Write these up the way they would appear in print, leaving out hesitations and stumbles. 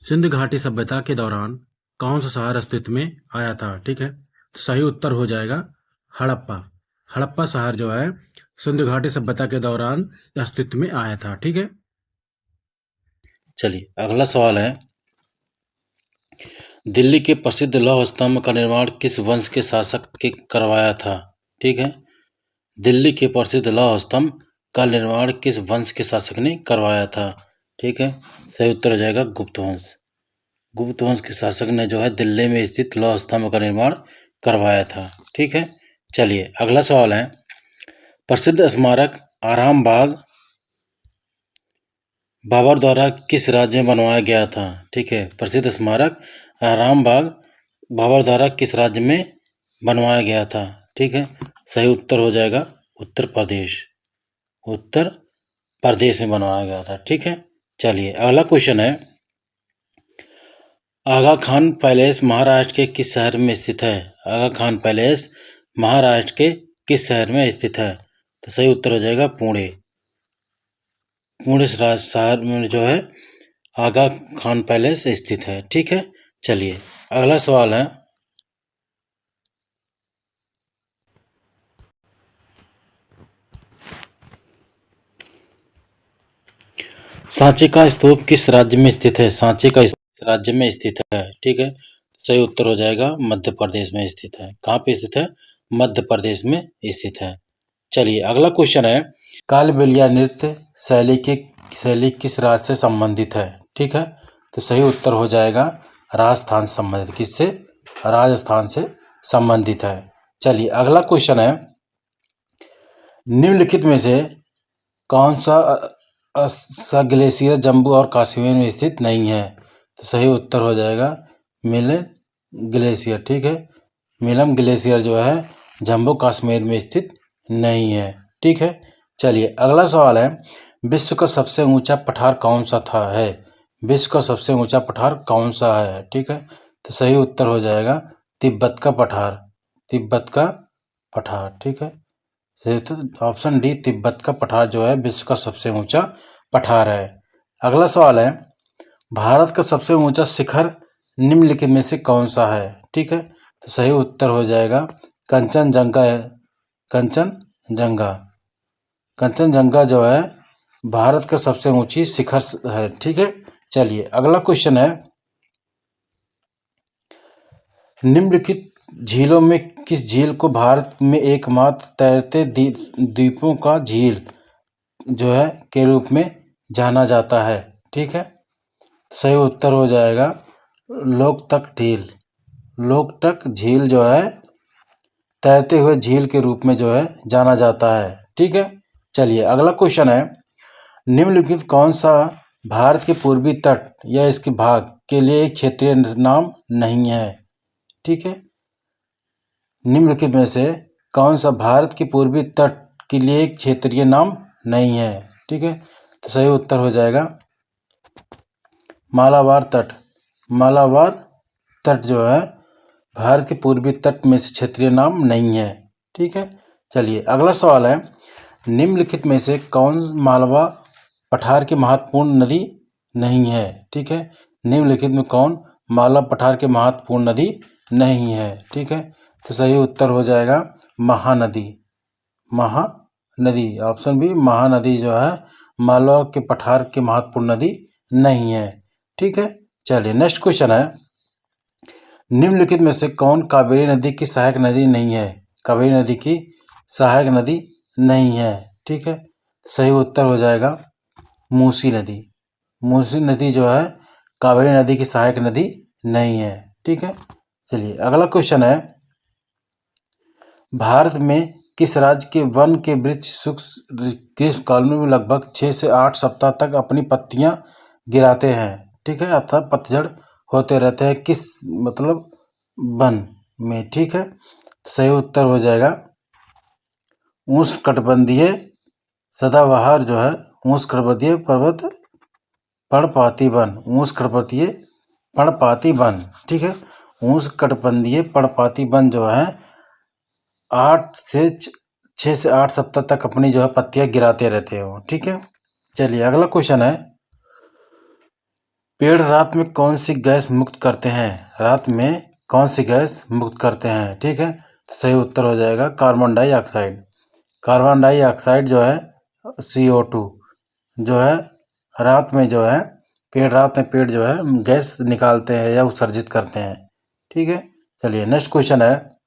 सिंधु घाटी सभ्यता के दौरान कौन सा शहर अस्तित्व में आया था? ठीक है, तो सही उत्तर हो जाएगा हड़प्पा। हड़प्पा शहर जो है सिंधु घाटी सभ्यता के दौरान अस्तित्व में आया था। ठीक है, चलिए अगला सवाल है, दिल्ली के प्रसिद्ध लौह स्तंभ का निर्माण किस वंश के शासक के करवाया था? ठीक है, दिल्ली के प्रसिद्ध लौह स्तंभ का निर्माण किस वंश के शासक ने करवाया था? ठीक है, सही उत्तर हो जाएगा गुप्त वंश। गुप्त वंश के शासक ने जो है दिल्ली में स्थित लौह स्तंभ का निर्माण करवाया था। ठीक है, चलिए अगला सवाल है, प्रसिद्ध स्मारक आराम बाग बाबर द्वारा किस राज्य में बनवाया गया था? ठीक है, प्रसिद्ध स्मारक आराम बाग बाबर द्वारा किस राज्य में बनवाया गया था? ठीक है, सही उत्तर हो जाएगा उत्तर प्रदेश। उत्तर प्रदेश में बनवाया गया था। ठीक है, चलिए अगला क्वेश्चन है, आगा खान पैलेस महाराष्ट्र के किस शहर में स्थित है? आगा खान पैलेस महाराष्ट्र के किस शहर में स्थित है? तो सही उत्तर हो जाएगा पुणे। पुणे शहर में जो है आगा खान पैलेस स्थित है। ठीक है, चलिए अगला सवाल है, सांची का स्तूप किस राज्य में स्थित है? सांची का राज्य में स्थित है। ठीक है, सही उत्तर हो जाएगा मध्य प्रदेश में स्थित है। कहाँ पे स्थित है? मध्य प्रदेश में स्थित है। चलिए अगला क्वेश्चन है, कालबेलिया नृत्य शैली किस राज्य से संबंधित है? ठीक है, तो सही उत्तर हो जाएगा राजस्थान से संबंधित। किससे? राजस्थान से संबंधित है। चलिए अगला क्वेश्चन है, निम्नलिखित में से कौन सा ग्लेशियर जम्मू और कश्मीर में स्थित नहीं है? तो सही उत्तर हो जाएगा मिलन ग्लेशियर। ठीक है, मिलम ग्लेशियर जो है जम्मू कश्मीर में स्थित नहीं है। ठीक है, चलिए अगला सवाल है, विश्व का सबसे ऊंचा पठार कौन सा है? विश्व का सबसे ऊंचा पठार कौन सा है? ठीक है, तो सही उत्तर हो जाएगा तिब्बत का पठार। तिब्बत का पठार। ठीक है, ऑप्शन डी तिब्बत का पठार जो है विश्व का सबसे ऊंचा पठार है। अगला सवाल है, भारत का सबसे ऊंचा शिखर निम्नलिखित में से कौन सा है? ठीक है, तो सही उत्तर हो जाएगा कंचनजंगा है। कंचनजंगा। कंचनजंगा जो है भारत का सबसे ऊंची शिखर है। ठीक है, चलिए अगला क्वेश्चन है, निम्नलिखित झीलों में किस झील को भारत में एकमात्र तैरते द्वीपों का झील जो है के रूप में जाना जाता है? ठीक है, सही उत्तर हो जाएगा लोकटक झील। लोकटक झील जो है तैरते हुए झील के रूप में जो है जाना जाता है। ठीक है, चलिए अगला क्वेश्चन है, निम्नलिखित कौन सा भारत के पूर्वी तट या इसके भाग के लिए एक क्षेत्रीय नाम नहीं है? ठीक है, निम्नलिखित में से कौन सा भारत के पूर्वी तट के लिए एक क्षेत्रीय नाम नहीं है? ठीक है, तो सही उत्तर हो जाएगा मालाबार तट। मालाबार तट जो है भारत के पूर्वी तट में से क्षेत्रीय नाम नहीं है। ठीक है, चलिए अगला सवाल है, निम्नलिखित में से कौन मालवा पठार की महत्वपूर्ण नदी नहीं है? ठीक है, निम्नलिखित में कौन मालवा पठार की महत्वपूर्ण नदी नहीं है? ठीक है, तो सही उत्तर हो जाएगा महानदी। महानदी, ऑप्शन बी महानदी जो है मालवा के पठार की महत्वपूर्ण नदी नहीं है। ठीक है, चलिए नेक्स्ट क्वेश्चन है, निम्नलिखित में से कौन कावेरी नदी की सहायक नदी नहीं है? कावेरी नदी की सहायक नदी नहीं है। ठीक है, सही उत्तर हो जाएगा मूसी नदी। मूसी नदी जो है कावेरी नदी की सहायक नदी नहीं है। ठीक है, चलिए अगला क्वेश्चन है, भारत में किस राज्य के वन के वृक्ष ग्रीष्म काल में लगभग 6 से 8 सप्ताह तक अपनी पत्तियां गिराते हैं? ठीक है, अर्थात पतझड़ होते रहते हैं किस मतलब वन में? ठीक है, सही उत्तर हो जाएगा उष्णकटिबंधीय सदाबहार जो है उष्णकटिबंधीय पर्वत पर्णपाती वन। उष्णकटिबंधीय पर्णपाती वन। ठीक है, उष्णकटिबंधीय पर्णपाती वन जो है 6 से 8 सप्ताह तक अपनी जो है पत्तियां गिराते रहते हो। ठीक है, चलिए अगला क्वेश्चन है, पेड़ रात में कौन सी गैस मुक्त करते हैं? रात में कौन सी गैस मुक्त करते हैं? ठीक है, तो सही उत्तर हो जाएगा कार्बन डाइऑक्साइड। कार्बन डाइऑक्साइड जो है CO2 जो है रात में जो है पेड़ जो है गैस निकालते हैं या उत्सर्जित करते हैं। ठीक है, चलिए नेक्स्ट क्वेश्चन है,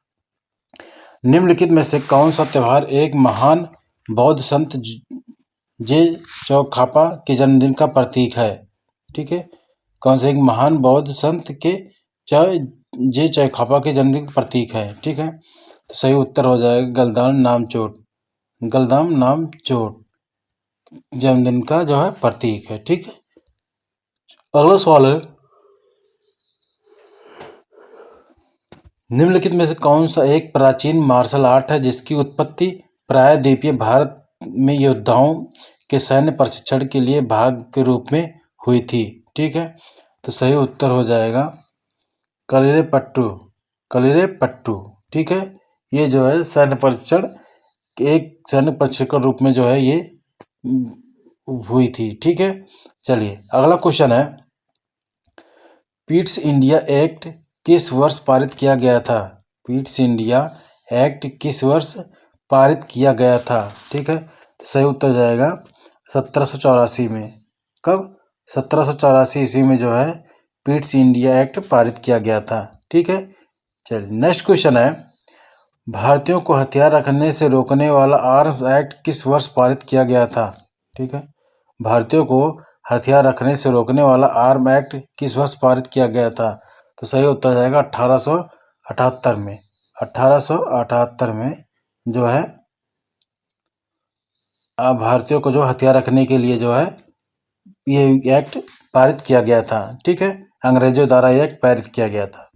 निम्नलिखित में से कौन सा त्योहार एक महान बौद्ध संत जे चौखापा के जन्मदिन का प्रतीक है? ठीक है, कौन से एक महान बौद्ध संत के जे चौखापा के जन्मदिन का प्रतीक है? ठीक है, तो सही उत्तर हो जाएगा गलदान नामचोट। गलदाम नामचोट जन्मदिन का जो है प्रतीक है। ठीक है, अगला सवाल है, निम्नलिखित में से कौन सा एक प्राचीन मार्शल आर्ट है जिसकी उत्पत्ति प्रायद्वीपीय भारत में योद्धाओं के सैन्य प्रशिक्षण के लिए भाग के रूप में हुई थी? ठीक है, तो सही उत्तर हो जाएगा कलिरेपट्टू। कलिरेपट्टू, ठीक है, ये जो है सैन्य प्रशिक्षण एक सैन्य प्रशिक्षण रूप में जो है ये हुई थी। ठीक है, चलिए अगला क्वेश्चन है, पिट्स इंडिया एक्ट किस वर्ष पारित किया गया था? पिट्स इंडिया एक्ट किस वर्ष पारित किया गया था? ठीक है, तो सही उत्तर जाएगा 1784 में। कब? 1784 ईस्वी में जो है पिट्स इंडिया एक्ट पारित किया गया था। ठीक है, चलिए नेक्स्ट क्वेश्चन है, भारतीयों को हथियार रखने से रोकने वाला आर्म्स एक्ट किस वर्ष पारित किया गया था? ठीक है, भारतीयों को हथियार रखने से रोकने वाला आर्म एक्ट किस वर्ष पारित किया गया था? तो सही उत्तर जाएगा 1878 में। 1878 में जो है भारतीयों को जो हथियार रखने के लिए जो है ये एक्ट पारित किया गया था। ठीक है, अंग्रेजों द्वारा ये एक्ट पारित किया गया था।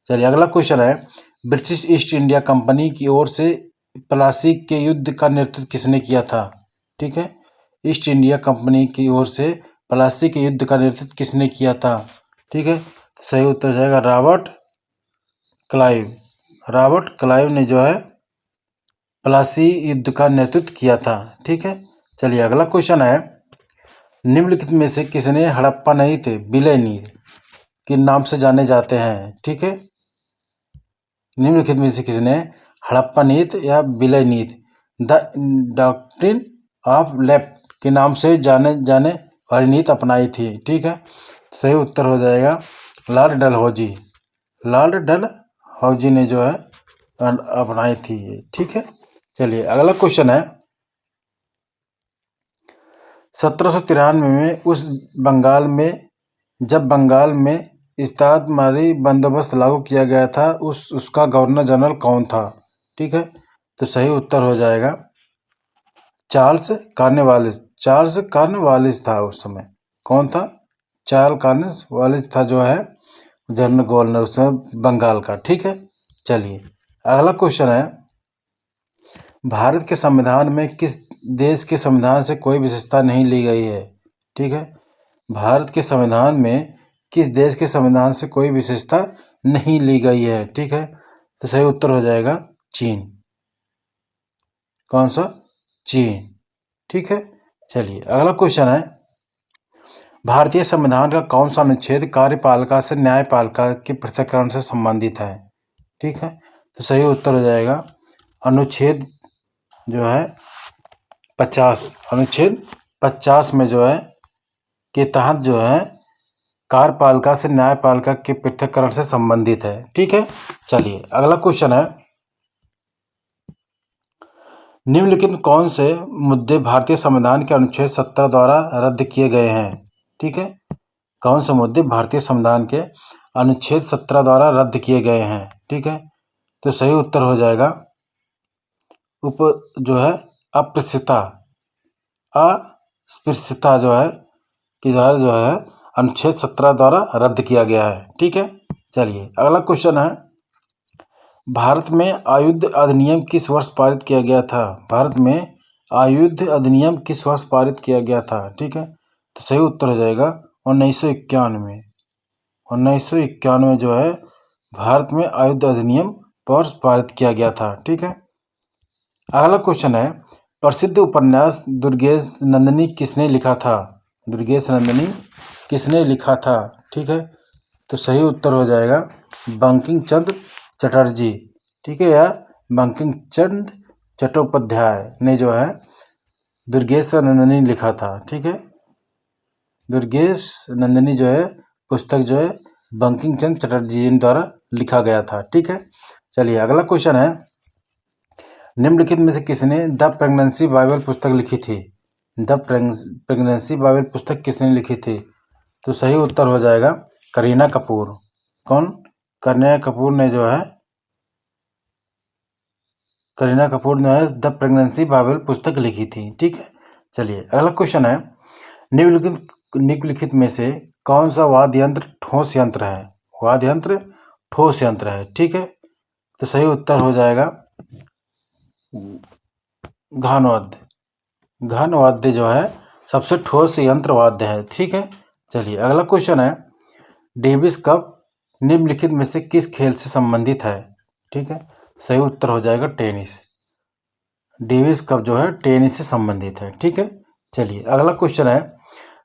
चलिए अगला क्वेश्चन है, ब्रिटिश ईस्ट इंडिया कंपनी की ओर से प्लासी के युद्ध का नेतृत्व किसने किया था? ठीक है, ईस्ट इंडिया कंपनी की ओर से प्लासी के युद्ध का नेतृत्व किसने किया था? ठीक है, सही उत्तर जाएगा रॉबर्ट क्लाइव। रॉबर्ट क्लाइव ने जो है प्लासी युद्ध का नेतृत्व किया था। ठीक है, चलिए अगला क्वेश्चन है, निम्नलिखित में से किसने हड़प्पा नहीं थे विलय नीति के नाम से जाने जाते हैं? ठीक है, निम्नलिखित में से किसने हड़प्पा नीति या विलय नीति द डॉक्ट्रिन ऑफ लेफ्ट के नाम से जाने जाने वाली नीति अपनाई थी? ठीक है, सही उत्तर हो जाएगा लॉर्ड डलहौजी। लॉर्ड डलहौजी ने जो है अपनाई थी ये। ठीक है, चलिए अगला क्वेश्चन है, 1793 में जब बंगाल में इस्तादमारी बंदोबस्त लागू किया गया था उसका गवर्नर जनरल कौन था? ठीक है, तो सही उत्तर हो जाएगा चार्ल्स कॉर्नवालिस। चार्ल्स कॉर्नवालिस था उस समय। कौन था? चार्ल्स कॉर्नवालिस था जो है जनरल गवर्नर उस समय बंगाल का। ठीक है, चलिए अगला क्वेश्चन है, भारत के संविधान में किस देश के संविधान से कोई विशेषता नहीं ली गई है? ठीक है, भारत के संविधान में किस देश के संविधान से कोई विशेषता नहीं ली गई है? ठीक है, तो सही उत्तर हो जाएगा चीन। कौन सा? चीन। ठीक है, चलिए अगला क्वेश्चन है, भारतीय संविधान का कौन सा अनुच्छेद कार्यपालिका से न्यायपालिका के पृथक्करण से संबंधित है? ठीक है, तो सही उत्तर हो जाएगा अनुच्छेद जो है 50। अनुच्छेद 50 में जो है के तहत जो है कार्यपालिका से न्यायपालिका के पृथक्करण से संबंधित है। ठीक है, चलिए अगला क्वेश्चन है, निम्नलिखित कौन से मुद्दे भारतीय संविधान के अनुच्छेद 17 द्वारा रद्द किए गए हैं? ठीक है, कौन से मुद्दे भारतीय संविधान के अनुच्छेद 17 द्वारा रद्द किए गए हैं? ठीक है, तो सही उत्तर हो जाएगा जो है अस्पृश्यता। अस्पृश्यता जो है कि जो है अनुच्छेद 17 द्वारा रद्द किया गया है। ठीक है, चलिए अगला क्वेश्चन है, भारत में आयुध अधिनियम किस वर्ष पारित किया गया था? भारत में आयुध अधिनियम किस वर्ष पारित किया गया था? ठीक है, तो सही उत्तर हो जाएगा 1991। 1991 जो है भारत में आयुध अधिनियम वर्ष पारित किया गया था। ठीक है, अगला क्वेश्चन है, प्रसिद्ध उपन्यास दुर्गेश नंदिनी किसने लिखा था? दुर्गेश नंदिनी किसने लिखा था? ठीक है, तो सही उत्तर हो जाएगा बंकिम चंद्र चटर्जी। ठीक है, या बंकिम चंद्र चट्टोपाध्याय ने जो है दुर्गेश नंदिनी लिखा था। ठीक है, दुर्गेश नंदिनी जो है पुस्तक जो है बंकिम चंद्र चटर्जी जी द्वारा लिखा गया था। ठीक है, चलिए अगला क्वेश्चन है, निम्नलिखित में से किसने द प्रेगनेंसी बाइबल पुस्तक लिखी थी? द प्रेगनेंसी बाइबल पुस्तक किसने लिखी थी? तो सही उत्तर हो जाएगा करीना कपूर। कौन? करीना कपूर ने जो है करीना कपूर ने द प्रेगनेंसी बाइबल पुस्तक लिखी थी। ठीक है, चलिए अगला क्वेश्चन है, निम्नलिखित में से कौन सा वाद्य यंत्र ठोस यंत्र है? वाद्य यंत्र ठोस यंत्र है। ठीक है, तो सही उत्तर हो जाएगा घन वाद्य। घन वाद्य जो है सबसे ठोस यंत्र वाद्य है। ठीक है, चलिए अगला क्वेश्चन है, डेविस कप निम्नलिखित में से किस खेल से संबंधित है? ठीक है, सही उत्तर हो जाएगा टेनिस। डेविस कप जो है टेनिस से संबंधित है। ठीक है, चलिए अगला क्वेश्चन है,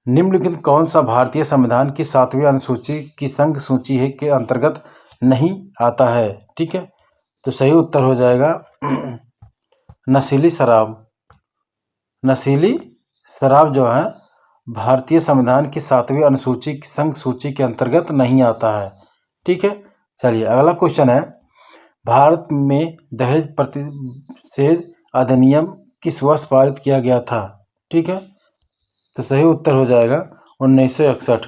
निम्नलिखित कौन सा भारतीय संविधान की 7वीं अनुसूची की संघ सूची है के अंतर्गत नहीं आता है? ठीक है, तो सही उत्तर हो जाएगा नशीली शराब। नशीली शराब जो है भारतीय संविधान की 7वीं अनुसूची की संघ सूची के अंतर्गत नहीं आता है। ठीक है, चलिए अगला क्वेश्चन है, भारत में दहेज प्रतिषेध अधिनियम किस वर्ष पारित किया गया था? ठीक है, तो सही उत्तर हो जाएगा 1961।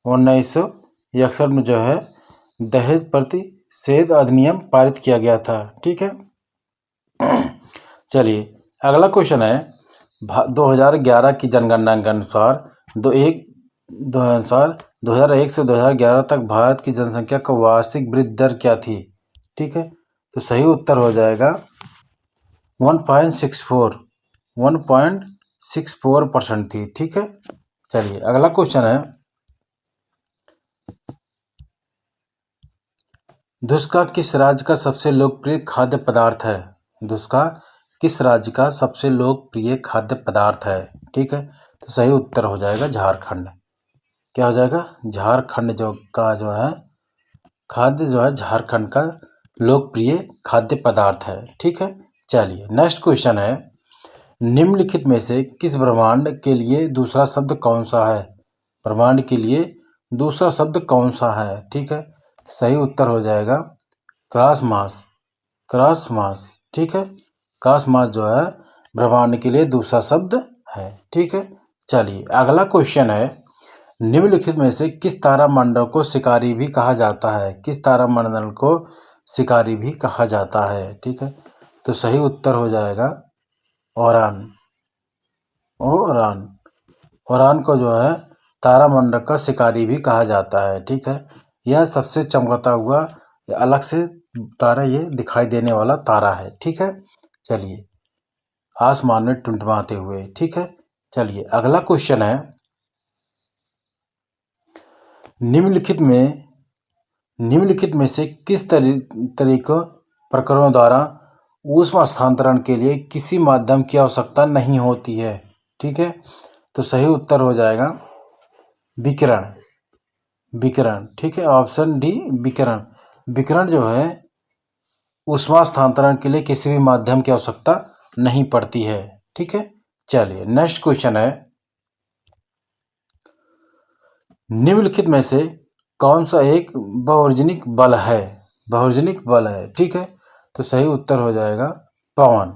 1961 में जो है दहेज प्रतिषेध अधिनियम पारित किया गया था। ठीक है, चलिए अगला क्वेश्चन है, 2011 की जनगणना के अनुसार 2001 से 2011 तक भारत की जनसंख्या का वार्षिक वृद्धि दर क्या थी? ठीक है, तो सही उत्तर हो जाएगा 1.64% थी। ठीक है, चलिए अगला क्वेश्चन है, धुसका किस राज्य का सबसे लोकप्रिय खाद्य पदार्थ है? धुसका किस राज्य का सबसे लोकप्रिय खाद्य पदार्थ है? ठीक है, तो सही उत्तर हो जाएगा झारखंड। क्या हो जाएगा? झारखंड जो है खाद्य जो है झारखंड का लोकप्रिय खाद्य पदार्थ है। ठीक है, चलिए नेक्स्ट क्वेश्चन है, निम्नलिखित में से किस ब्रह्मांड के लिए दूसरा शब्द कौन सा है? ब्रह्मांड के लिए दूसरा शब्द कौन सा है? ठीक है, सही उत्तर हो जाएगा क्रॉसमास। क्रॉसमास। ठीक है, क्रॉसमास जो है ब्रह्मांड के लिए दूसरा शब्द है। ठीक है, चलिए अगला क्वेश्चन है, निम्नलिखित में से किस तारामंडल को शिकारी भी कहा जाता है? किस तारामंडल को शिकारी भी कहा जाता है? ठीक है, तो सही उत्तर हो जाएगा ओरान। ओरान। ओरान को जो है तारामंडल का शिकारी भी कहा जाता है। ठीक है, यह सबसे चमकता हुआ अलग से तारा ये दिखाई देने वाला तारा है। ठीक है, चलिए आसमान में टिमटिमाते हुए। ठीक है, चलिए अगला क्वेश्चन है, निम्नलिखित में से किस तरीकों प्रकरणों द्वारा ऊष्मा स्थानांतरण के लिए किसी माध्यम की आवश्यकता नहीं होती है? ठीक है, तो सही उत्तर हो जाएगा विकिरण। विकिरण। ठीक है, ऑप्शन डी विकिरण। विकिरण जो है ऊष्मा स्थानांतरण के लिए किसी भी माध्यम की आवश्यकता नहीं पड़ती है। ठीक है, चलिए नेक्स्ट क्वेश्चन है, निम्नलिखित में से कौन सा एक बहुवर्जनिक बल है? बहुवर्जनिक बल है। ठीक है, तो सही उत्तर हो जाएगा पवन।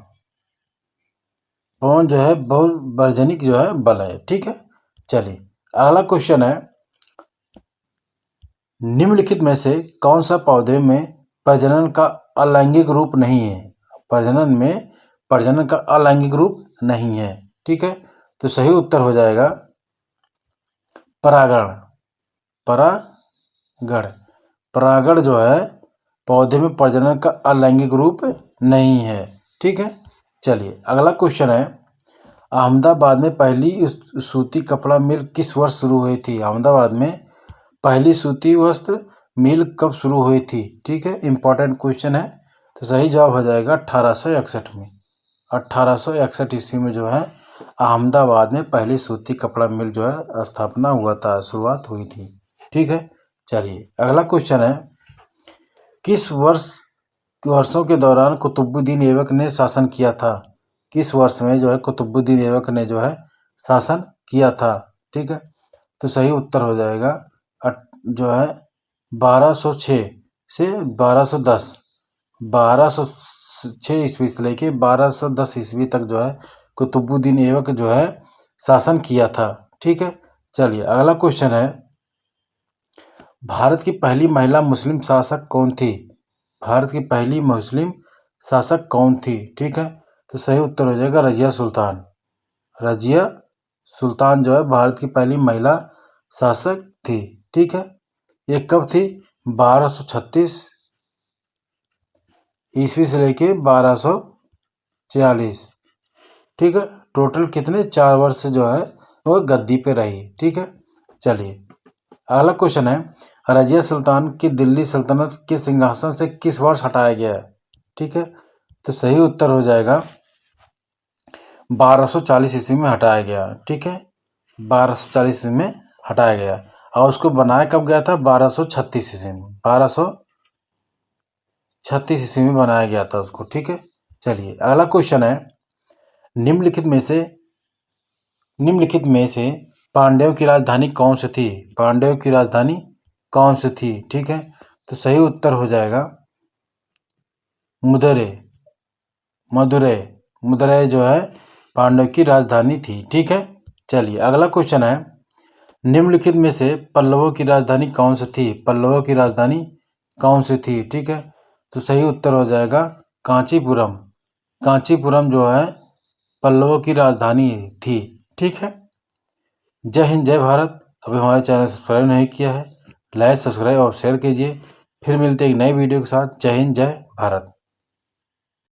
पवन जो है बहुवर्जनिक जो है बल है। ठीक है, चलिए अगला क्वेश्चन है, निम्नलिखित में से कौन सा पौधे में प्रजनन का अलैंगिक रूप नहीं है? प्रजनन का अलैंगिक रूप नहीं है। ठीक है, तो सही उत्तर हो जाएगा परागण। परागण। परागण जो है पौधे में प्रजनन का अलैंगिक रूप नहीं है। ठीक है, चलिए अगला क्वेश्चन है, अहमदाबाद में पहली सूती कपड़ा मिल किस वर्ष शुरू हुई थी? अहमदाबाद में पहली सूती वस्त्र मिल कब शुरू हुई थी? ठीक है, इंपॉर्टेंट क्वेश्चन है। तो सही जवाब हो जाएगा 1861 में। 1861 ईस्वी में जो है अहमदाबाद में पहली सूती कपड़ा मिल जो है स्थापना हुआ था, शुरुआत हुई थी। ठीक है, चलिए अगला क्वेश्चन है, किस वर्षों के दौरान कुतुबुद्दीन ऐबक ने शासन किया था? किस वर्ष में जो है कुतुबुद्दीन ऐबक ने जो है शासन किया था? ठीक है, तो सही उत्तर हो जाएगा जो है 1206 से 1210, 1206 ईस्वी से लेके 1210 ईस्वी तक जो है कुतुबुद्दीन ऐबक जो है शासन किया था। ठीक है, चलिए अगला क्वेश्चन है, भारत की पहली महिला मुस्लिम शासक कौन थी? भारत की पहली मुस्लिम शासक कौन थी? ठीक है, तो सही उत्तर हो जाएगा रजिया सुल्तान। रजिया सुल्तान जो है भारत की पहली महिला शासक थी। ठीक है, ये कब थी? 1236 ईस्वी से लेके 1246। ठीक है, टोटल कितने 4 वर्ष जो है वो गद्दी पे रही। ठीक है, चलिए अगला क्वेश्चन है, रजिया सुल्तान की दिल्ली सल्तनत के सिंहासन से किस वर्ष हटाया गया है? ठीक है, तो सही उत्तर हो जाएगा 1240 ईस्वी में हटाया गया। ठीक है, 1240 ईस्वी में हटाया गया और उसको बनाया कब गया था? 1236 ईस्वी में, 1236 ईस्वी में बनाया गया था उसको। ठीक है, चलिए अगला क्वेश्चन है, निम्नलिखित में से पांड्यों की राजधानी कौन सी थी? पांड्यों की राजधानी कौन सी थी? ठीक है, तो सही उत्तर हो जाएगा मदुरै जो है पांड्यों की राजधानी थी। ठीक है, चलिए अगला क्वेश्चन है, निम्नलिखित में से पल्लवों की राजधानी कौन सी थी? पल्लवों की राजधानी कौन सी थी? ठीक है, तो सही उत्तर हो जाएगा कांचीपुरम। कांचीपुरम जो है पल्लवों की राजधानी थी। ठीक है, जय हिंद जय भारत। अभी हमारे चैनल सब्सक्राइब नहीं किया है, लाइक सब्सक्राइब और शेयर कीजिए। फिर मिलते हैं एक नई वीडियो के साथ। जय हिंद जय भारत।